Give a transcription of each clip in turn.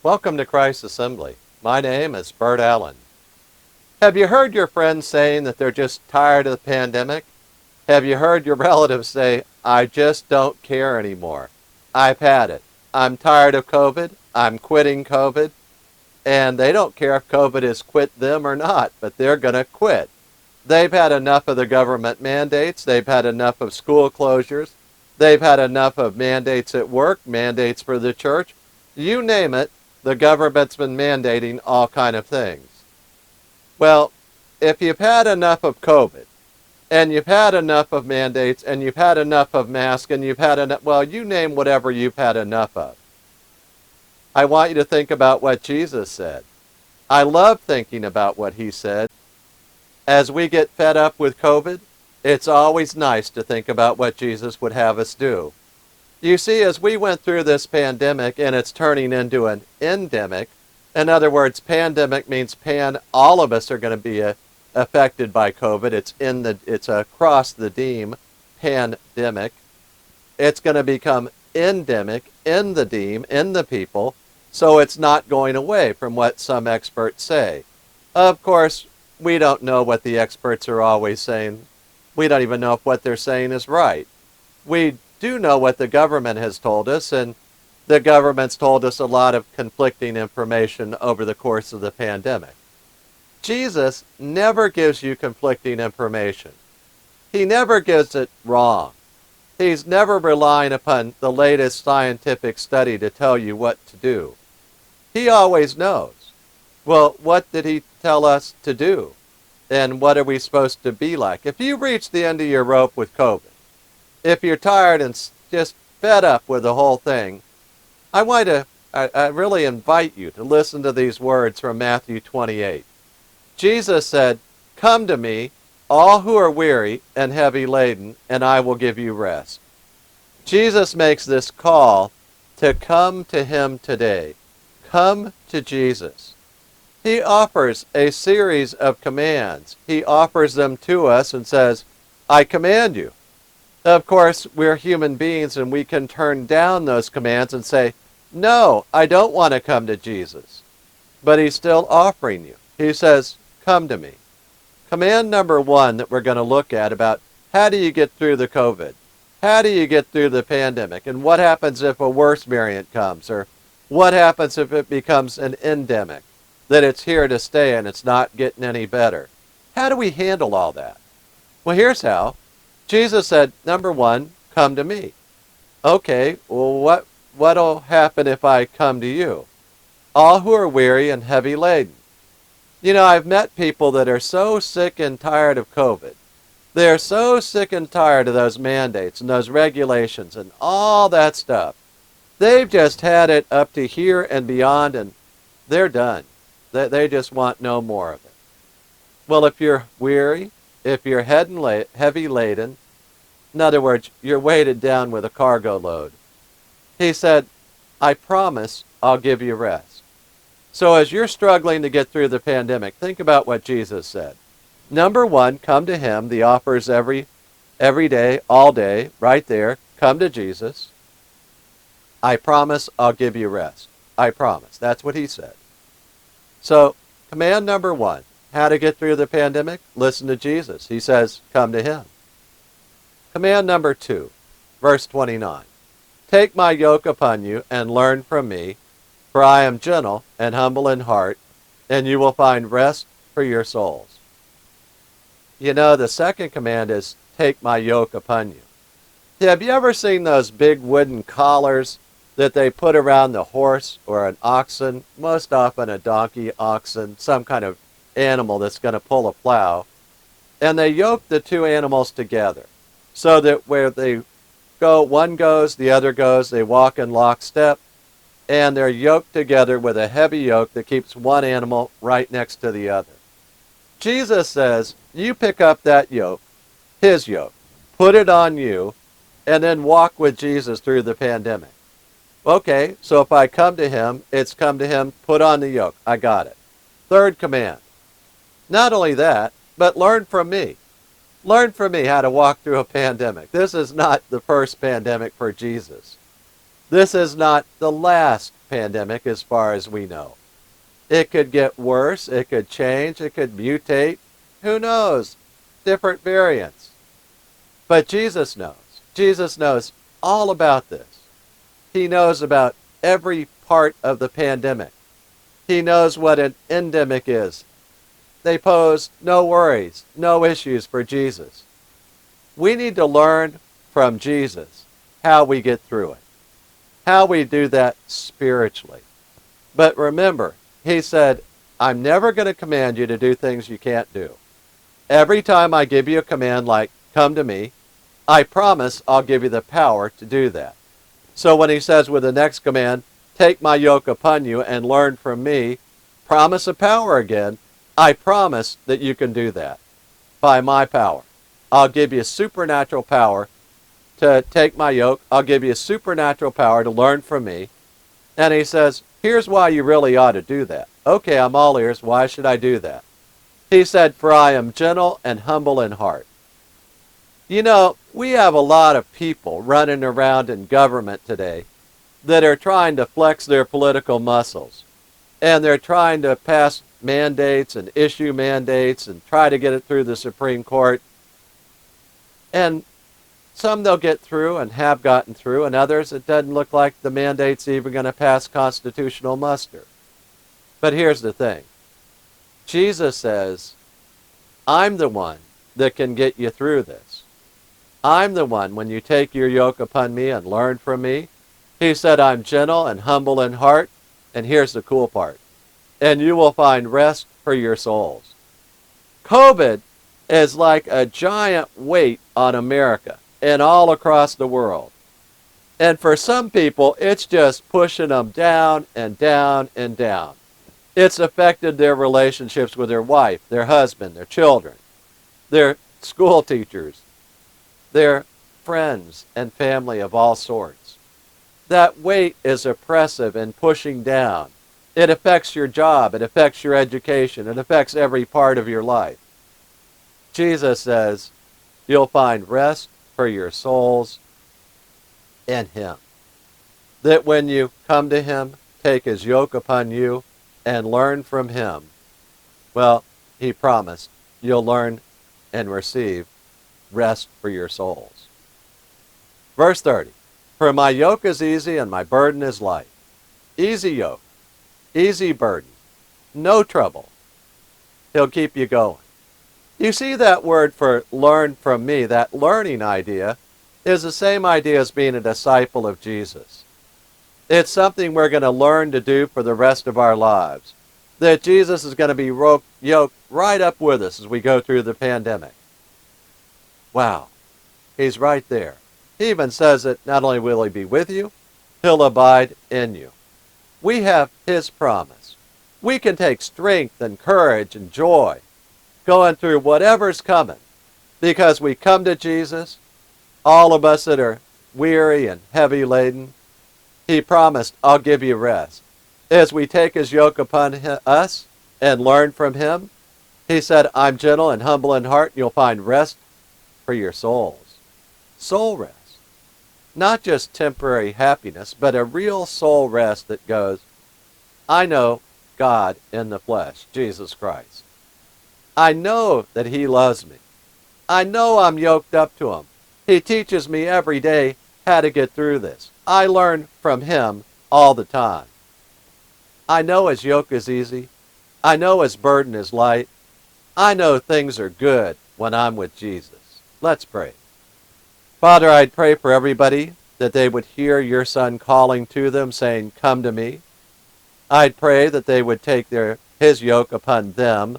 Welcome to Christ Assembly. My name is Bert Allen. Have you heard your friends saying that they're just tired of the pandemic? Have you heard your relatives say, I just don't care anymore. I've had it. I'm tired of COVID. I'm quitting COVID. And they don't care if COVID has quit them or not, but they're going to quit. They've had enough of the government mandates. They've had enough of school closures. They've had enough of mandates at work, mandates for the church. You name it, the government's been mandating all kind of things. Well, if you've had enough of COVID, and you've had enough of mandates, and you've had enough of masks, and you've had enough, well, you name whatever you've had enough of. I want you to think about what Jesus said. I love thinking about what he said. As we get fed up with COVID, it's always nice to think about what Jesus would have us do. You see, as we went through this pandemic and it's turning into an endemic, in other words, pandemic means all of us are going to be affected by COVID. It's across the deme, pandemic. It's going to become endemic in the deme, in the people, so it's not going away from what some experts say. Of course, we don't know what the experts are always saying. We don't even know if what they're saying is right. We do know what the government has told us, and the government's told us a lot of conflicting information over the course of the pandemic. Jesus never gives you conflicting information. He never gives it wrong. He's never relying upon the latest scientific study to tell you what to do. He always knows. Well, what did he tell us to do? And what are we supposed to be like? If you reach the end of your rope with COVID, if you're tired and just fed up with the whole thing, I really invite you to listen to these words from Matthew 28. Jesus said, "Come to me, all who are weary and heavy laden, and I will give you rest." Jesus makes this call to come to him today. Come to Jesus. He offers a series of commands. He offers them to us and says, I command you. Of course, we're human beings and we can turn down those commands and say, no, I don't want to come to Jesus. But he's still offering you. He says, come to me. Command number 1 that we're going to look at about how do you get through the COVID? How do you get through the pandemic? And what happens if a worse variant comes? Or what happens if it becomes an endemic? That it's here to stay and it's not getting any better. How do we handle all that? Well, here's how. Jesus said, number 1, come to me. Okay, well, what'll happen if I come to you? All who are weary and heavy laden. You know, I've met people that are so sick and tired of COVID. They're so sick and tired of those mandates and those regulations and all that stuff. They've just had it up to here and beyond, and they're done. They just want no more of it. Well, if you're weary, if you're heavy laden, in other words, you're weighted down with a cargo load, he said, I promise I'll give you rest. So as you're struggling to get through the pandemic, think about what Jesus said. Number 1, come to him. The offer is every day, all day, right there. Come to Jesus. I promise I'll give you rest. I promise. That's what he said. So, command number 1, how to get through the pandemic? Listen to Jesus. He says, come to him. Command number 2, verse 29. Take my yoke upon you and learn from me, for I am gentle and humble in heart, and you will find rest for your souls. You know, the second command is, take my yoke upon you. Have you ever seen those big wooden collars that they put around the horse or an oxen, most often a donkey, oxen, some kind of animal that's going to pull a plow, and they yoke the two animals together so that where they go, one goes, the other goes, they walk in lockstep, and they're yoked together with a heavy yoke that keeps one animal right next to the other. Jesus says, you pick up that yoke, his yoke, put it on you, and then walk with Jesus through the pandemic. Okay, so if I come to him, it's come to him, put on the yoke. I got it. Third command. Not only that, but learn from me. Learn from me how to walk through a pandemic. This is not the first pandemic for Jesus. This is not the last pandemic as far as we know. It could get worse, it could change, it could mutate. Who knows? Different variants. But Jesus knows. Jesus knows all about this. He knows about every part of the pandemic. He knows what an endemic is. They pose no worries, no issues for Jesus. We need to learn from Jesus how we get through it, how we do that spiritually. But remember, he said, I'm never going to command you to do things you can't do. Every time I give you a command like, come to me, I promise I'll give you the power to do that. So when he says with the next command, take my yoke upon you and learn from me, promise of power again, I promise that you can do that by my power. I'll give you supernatural power to take my yoke. I'll give you supernatural power to learn from me. And he says, here's why you really ought to do that. Okay, I'm all ears. Why should I do that? He said, for I am gentle and humble in heart. You know, we have a lot of people running around in government today that are trying to flex their political muscles. And they're trying to pass mandates and issue mandates and try to get it through the Supreme Court. And some they'll get through and have gotten through, and others it doesn't look like the mandate's even going to pass constitutional muster. But here's the thing. Jesus says, I'm the one that can get you through this. I'm the one, when you take your yoke upon me and learn from me, he said, I'm gentle and humble in heart, and here's the cool part, and you will find rest for your souls. COVID is like a giant weight on America and all across the world. And for some people, it's just pushing them down and down and down. It's affected their relationships with their wife, their husband, their children, their school teachers, their friends and family of all sorts. That weight is oppressive and pushing down. It affects your job, it affects your education, it affects every part of your life. Jesus says, you'll find rest for your souls in him. That when you come to him, take his yoke upon you, and learn from him, well, he promised you'll learn and receive rest for your souls. Verse 30, for my yoke is easy and my burden is light. Easy yoke, easy burden, no trouble. He'll keep you going. You see that word for learn from me, that learning idea, is the same idea as being a disciple of Jesus. It's something we're going to learn to do for the rest of our lives. That Jesus is going to be yoked right up with us as we go through the pandemic. Wow. He's right there. He even says that not only will he be with you, he'll abide in you. We have his promise. We can take strength and courage and joy going through whatever's coming because we come to Jesus, all of us that are weary and heavy laden. He promised, I'll give you rest. As we take his yoke upon us and learn from him, he said, I'm gentle and humble in heart, and you'll find rest for your souls. Soul rest. Not just temporary happiness, but a real soul rest that goes, I know God in the flesh, Jesus Christ. I know that he loves me. I know I'm yoked up to him. He teaches me every day how to get through this. I learn from him all the time. I know his yoke is easy. I know his burden is light. I know things are good when I'm with Jesus. Let's pray. Father, I'd pray for everybody that they would hear your Son calling to them, saying, come to me. I'd pray that they would take his yoke upon them,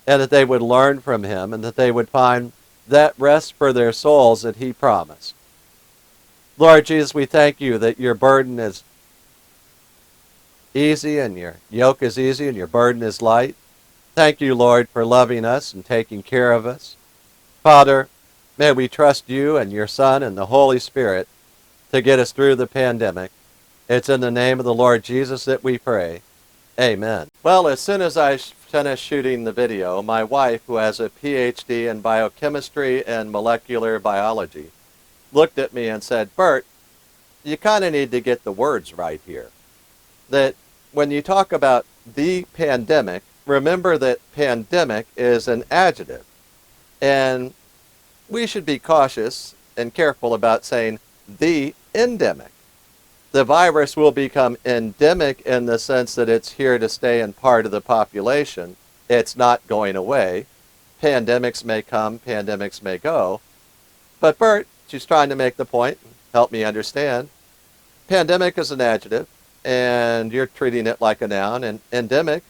and that they would learn from him, and that they would find that rest for their souls that he promised. Lord Jesus, we thank you that your burden is easy and your yoke is easy and your burden is light. Thank you, Lord, for loving us and taking care of us. Father, may we trust you and your Son and the Holy Spirit to get us through the pandemic. It's in the name of the Lord Jesus that we pray. Amen. Well, as soon as I finished shooting the video, my wife, who has a PhD in biochemistry and molecular biology, looked at me and said, Bert, you kind of need to get the words right here. that when you talk about the pandemic, remember that pandemic is an adjective. And we should be cautious and careful about saying the endemic. The virus will become endemic in the sense that it's here to stay and part of the population. It's not going away. Pandemics may come, pandemics may go. But Bert, she's trying to make the point, help me understand. Pandemic is an adjective, and you're treating it like a noun, and endemic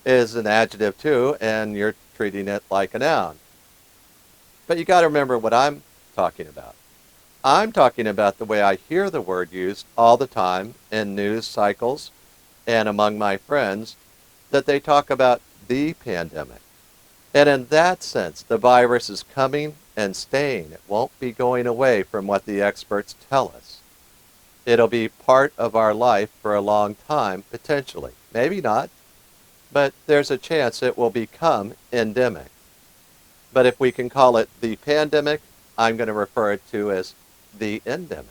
is an adjective too, and you're treating it like a noun. But you got to remember what I'm talking about. I'm talking about the way I hear the word used all the time in news cycles and among my friends, that they talk about the pandemic. And in that sense, the virus is coming and staying. It won't be going away from what the experts tell us. It'll be part of our life for a long time, potentially. Maybe not, but there's a chance it will become endemic. But if we can call it the pandemic, I'm going to refer it to as the endemic.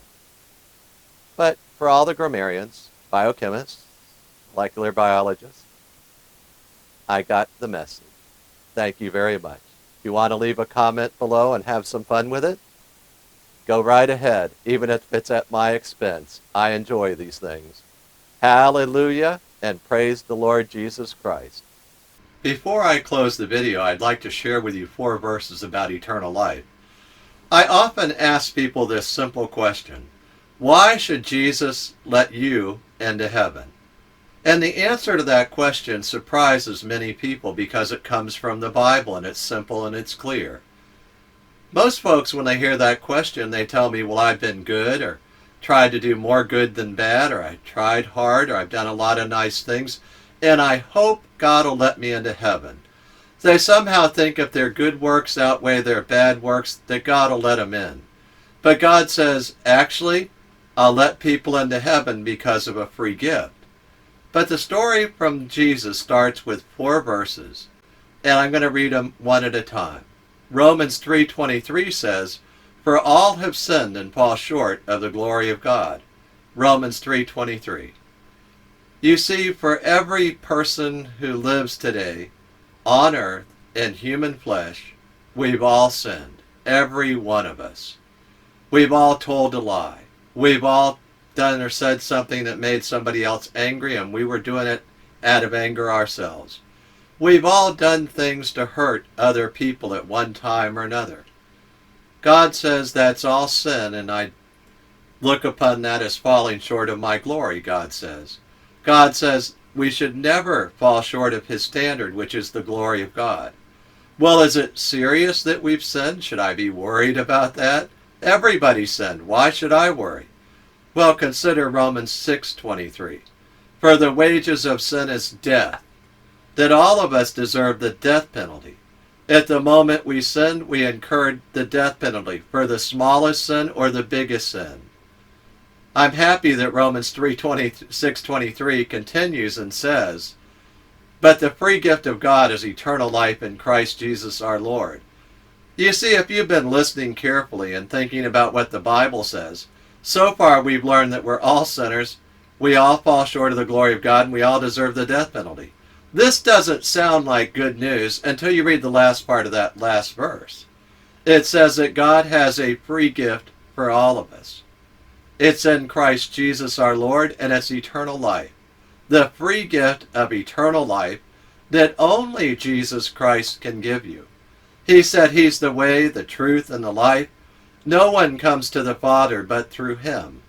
But for all the grammarians, biochemists, molecular biologists, I got the message. Thank you very much. If you want to leave a comment below and have some fun with it, go right ahead, even if it's at my expense. I enjoy these things. Hallelujah, and praise the Lord Jesus Christ. Before I close the video, I'd like to share with you 4 verses about eternal life. I often ask people this simple question: why should Jesus let you into heaven? And the answer to that question surprises many people because it comes from the Bible and it's simple and it's clear. Most folks, when they hear that question, they tell me, well, I've been good, or tried to do more good than bad, or I tried hard, or I've done a lot of nice things, and I hope God will let me into heaven. They somehow think if their good works outweigh their bad works, that God will let them in. But God says, actually, I'll let people into heaven because of a free gift. But the story from Jesus starts with 4 verses, and I'm going to read them one at a time. Romans 3:23 says, "For all have sinned and fall short of the glory of God." Romans 3:23. You see, for every person who lives today on earth in human flesh, we've all sinned. Every one of us. We've all told a lie. We've all done or said something that made somebody else angry, and we were doing it out of anger ourselves. We've all done things to hurt other people at one time or another. God says that's all sin, and I look upon that as falling short of my glory, God says. God says we should never fall short of his standard, which is the glory of God. Well, is it serious that we've sinned? Should I be worried about that? Everybody sinned. Why should I worry? Well, consider Romans 6:23. For the wages of sin is death, that all of us deserve the death penalty. At the moment we sinned, we incurred the death penalty for the smallest sin or the biggest sin. I'm happy that Romans 6:23 continues and says, but the free gift of God is eternal life in Christ Jesus our Lord. You see, if you've been listening carefully and thinking about what the Bible says, so far we've learned that we're all sinners, we all fall short of the glory of God, and we all deserve the death penalty. This doesn't sound like good news until you read the last part of that last verse. It says that God has a free gift for all of us. It's in Christ Jesus our Lord, and it's eternal life. The free gift of eternal life that only Jesus Christ can give you. He said he's the way, the truth, and the life. No one comes to the Father but through him.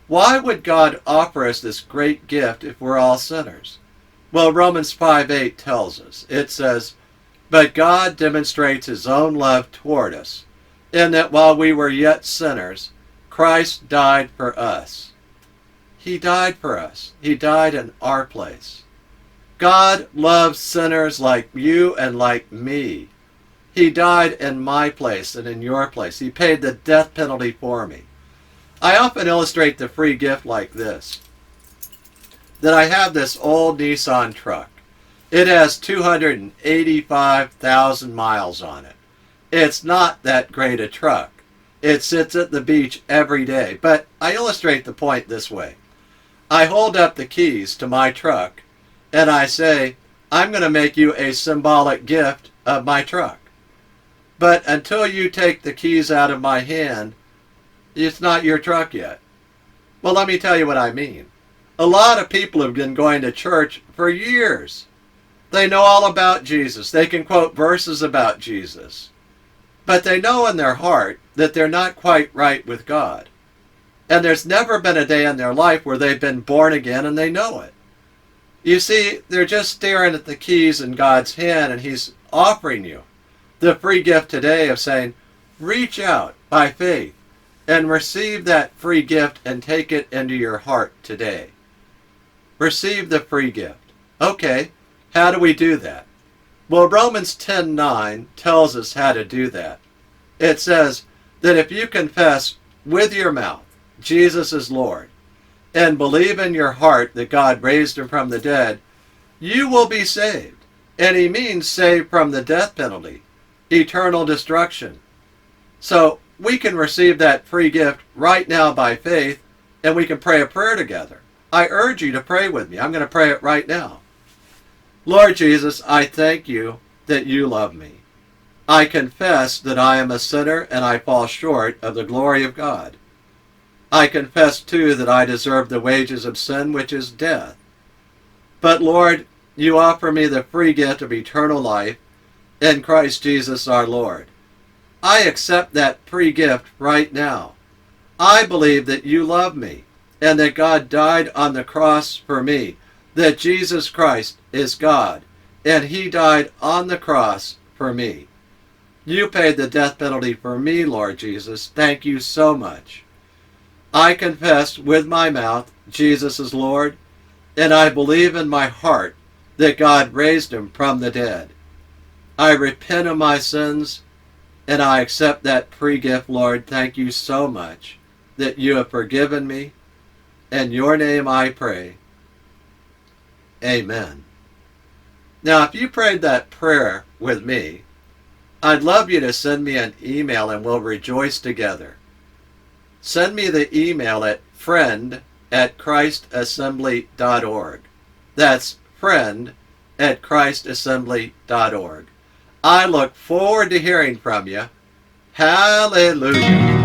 Why would God offer us this great gift if we're all sinners? Well, Romans 5:8 tells us. It says, but God demonstrates his own love toward us, in that while we were yet sinners, Christ died for us. He died for us. He died in our place. God loves sinners like you and like me. He died in my place and in your place. He paid the death penalty for me. I often illustrate the free gift like this. That I have this old Nissan truck. It has 285,000 miles on it. It's not that great a truck. It sits at the beach every day. But I illustrate the point this way. I hold up the keys to my truck and I say, I'm going to make you a symbolic gift of my truck. But until you take the keys out of my hand, it's not your truck yet. Well, let me tell you what I mean. A lot of people have been going to church for years. They know all about Jesus. They can quote verses about Jesus. But they know in their heart that they're not quite right with God. And there's never been a day in their life where they've been born again and they know it. You see, they're just staring at the keys in God's hand, and He's offering you the free gift today of saying, reach out by faith and receive that free gift and take it into your heart today. Receive the free gift. Okay, how do we do that? Well, Romans 10:9 tells us how to do that. It says that if you confess with your mouth Jesus is Lord and believe in your heart that God raised Him from the dead, you will be saved. And He means saved from the death penalty, eternal destruction. So we can receive that free gift right now by faith, and we can pray a prayer together. I urge you to pray with me. I'm going to pray it right now. Lord Jesus, I thank you that you love me. I confess that I am a sinner and I fall short of the glory of God. I confess too that I deserve the wages of sin, which is death. But Lord, you offer me the free gift of eternal life in Christ Jesus our Lord. I accept that free gift right now. I believe that you love me and that God died on the cross for me, that Jesus Christ is God, and He died on the cross for me. You paid the death penalty for me, Lord Jesus. Thank you so much. I confess with my mouth Jesus is Lord, and I believe in my heart that God raised Him from the dead. I repent of my sins, and I accept that free gift, Lord. Thank you so much that you have forgiven me. In your name I pray. Amen. Now, if you prayed that prayer with me, I'd love you to send me an email and we'll rejoice together. Send me the email at friend@christassembly.org. That's friend@christassembly.org. I look forward to hearing from you. Hallelujah.